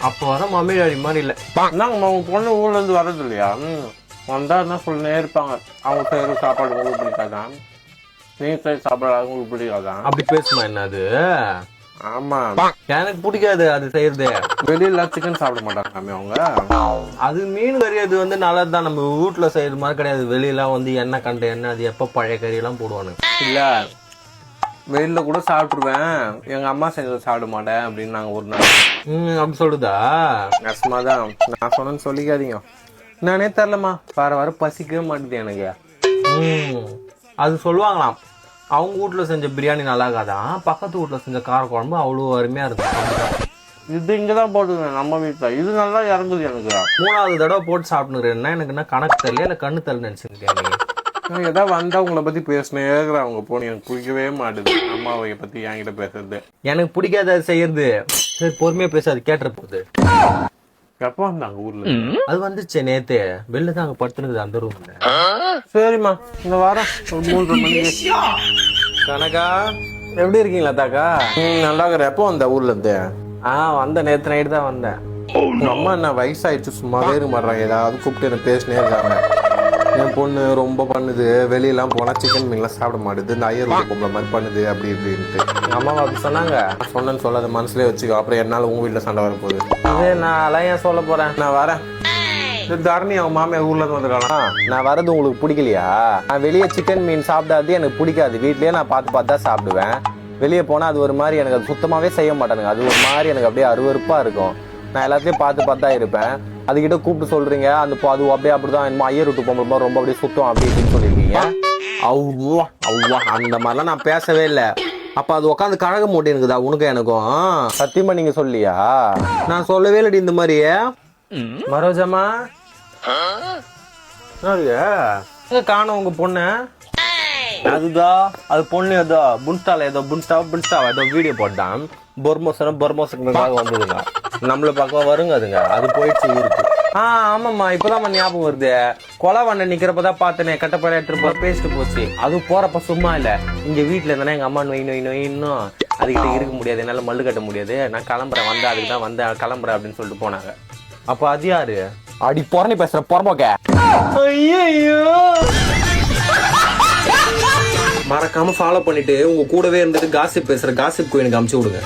அப்போ வர mummy daddy மாதிரி இல்லை. என்னங்கம்மா உங்க பொண்ணு ஊர்ல இருந்து வர்றது இல்லையா? வந்தா என்ன சொல்லினே இருப்பாங்க, அவங்க செய்யற சாப்பாடு உங்களுக்கு பிடிக்காதான், நீங்க செய்ய சாப்பாடு உங்களுக்கு பிடிக்காதான். அப்படி பேசுமா என்ன அது? ஆமா, எனக்கு பிடிக்காது அது செய்யறது. வெளியில சிக்கன் சாப்பிட மாட்டாங்க அவங்க. அது மீன் கறி அது வந்து நல்லதுதான், நம்ம வீட்டுல செய்யற மாதிரி கிடையாது. வெளியெல்லாம் வந்து எண்ணெய் கண்ட எண்ணெய், அது எப்ப பழைய கறி எல்லாம் போடுவானுங்க. இல்ல வெளியில கூட சாப்பிட்டுருவேன், எங்க அம்மா செஞ்சதை சாப்பிட மாட்டேன் அப்படின்னு நாங்க ஒரு நாள். அப்படி சொல்லுதா? நெசமாதான் நான் சொன்னேன்னு சொல்லிக்காதீங்க. நானே தரலம்மா, வர பசிக்கவே மாட்டேது எனக்கு. அது சொல்லுவாங்களாம், அவங்க வீட்டுல செஞ்ச பிரியாணி நல்லா இருக்காதான், பக்கத்து வீட்டுல செஞ்ச கார குழம்பு அவ்வளவு அருமையா இருக்கு. இது இங்கதான் போட்டுருக்கேன் நம்ம வீட்டுல, இது நல்லா இறங்குது எனக்கு. 3வது தடவை போட்டு சாப்பிட்டுக்கிறேன்னா எனக்கு என்ன கணக்கு தெரியல, இல்ல கண்ணு தெரியல நினைச்சுக்கிட்டேன். நான் ஏதாவது வந்தா உங்களை பத்தி பேசினே இருக்கிறேன், அவங்க போன எனக்கு பிடிக்கவே மாட்டுது அம்மாவை பத்தி என்கிட்ட பேசுறது. எனக்கு பிடிக்காது அது செய்யறது. சரி பொறுமையா பேச, அது கேட்டுற போகுது. எப்ப வந்தாங்க ஊர்ல? அது வந்துச்சு நேத்து, வெளில தான் அங்க படுத்துனுக்குது அந்த ரூம்ல. சரிம்மா, இந்த வாரம் 3:30 மணிக்கு. கனகா எப்படி இருக்கீங்களா தாக்கா? நல்லா இருக்கிற. எப்போ வந்த ஊர்ல இருந்து? வந்த நேத்து நைட்டு தான் வந்தேன். உங்க அம்மா என்ன வயசாயிடுச்சு, சும்மாவே இருக்க மாட்டாங்க, ஏதாவது கூப்பிட்டு என்ன பேசினே இருக்காங்க. என் பொண்ணு ரொம்ப பண்ணுது, வெளியெல்லாம் போனா சிக்கன் மீன்லாம் சாப்பிட மாட்டுது, இந்த ஐயர் பொம்பளை மாதிரி பண்ணுது அப்படி இப்படின்ட்டு. அம்மாவை அப்படி சொன்னாங்க. சொன்னேன்னு சொல்லாத, மனசுலேயே வச்சுக்கோ, அப்புறம் என்னால உங்க வீட்டுல சண்டை வர போகுது. அது நான் ஏன் சொல்ல போறேன், நான் வரேன். தரணி அவங்க மாமியார் ஊர்ல இருந்து வந்துருக்கானா? நான் வரது உங்களுக்கு பிடிக்கலையா? நான் வெளியே சிக்கன் மீன் சாப்பிடாது எனக்கு பிடிக்காது, வீட்லயே நான் பார்த்து தான் சாப்பிடுவேன். வெளியே போனா அது ஒரு மாதிரி எனக்கு அது சுத்தமாவே செய்ய மாட்டானுங்க, அது ஒரு மாதிரி எனக்கு அப்படியே அருவருப்பா இருக்கும். நான் எல்லாத்தையும் பார்த்து தான் இருப்பேன். அதுகிட்ட கூப்பிட்டு சொல்றீங்க அந்த அது அப்படியே அப்படிதான் என்னமோ ஐயர் விட்டு போகும்போது ரொம்ப அப்படியே சுத்தம் அப்படி இப்படின்னு சொல்லியிருக்கீங்க. அவ்வா அவ்வா அந்த மாதிரிலாம் நான் பேசவே இல்லை. அப்ப அது உட்காந்து கழக மூட்டி இருக்குதா உனக்கும் எனக்கும்? சத்தியமா நீங்க சொல்லியா? நான் சொல்லவே இல்லடி இந்த மாதிரி. மரோஜாமா காணும் உங்க பொண்ணு? அதுதான் அது பொண்ணு ஏதோ புன்ஸ்டால ஏதோ புன்ஸ்டாவா ஏதோ வீடியோ போட்டான், பொர்மோசனுக்காக வந்ததுங்க. நம்மள பக்கம் வருங்க அதுங்க, அது போயிடுச்சு ஊருக்கு. ஆமாம்மா, இப்பதான் ஞாபகம் வருது. கொலை வண்ண நிக்கிறப்பதான் பார்த்தனே, கட்டப்பட எடுத்துட்டு பேசிட்டு போச்சு. அது போறப்ப சும்மா இல்ல, இங்க வீட்டுல இருந்தானே எங்க அம்மா நொய் இன்னும் அதுகிட்ட இருக்க முடியாது, என்னால மல்லு கட்ட முடியாது, நான் கிளம்புறேன், வந்தேன் அதுக்கு தான் வந்தேன் கிளம்புறேன் அப்படின்னு சொல்லிட்டு போனாங்க. அப்ப அது யாரு? அடி பொறணி பேசுற பொறம்போக்க. ஐயோ, மறக்காம ஃபாலோ பண்ணிட்டு உங்க கூடவே இருந்துட்டு காசிப் பேசுற காசிப் கோயிலுக்கு அமுச்சு விடுங்க.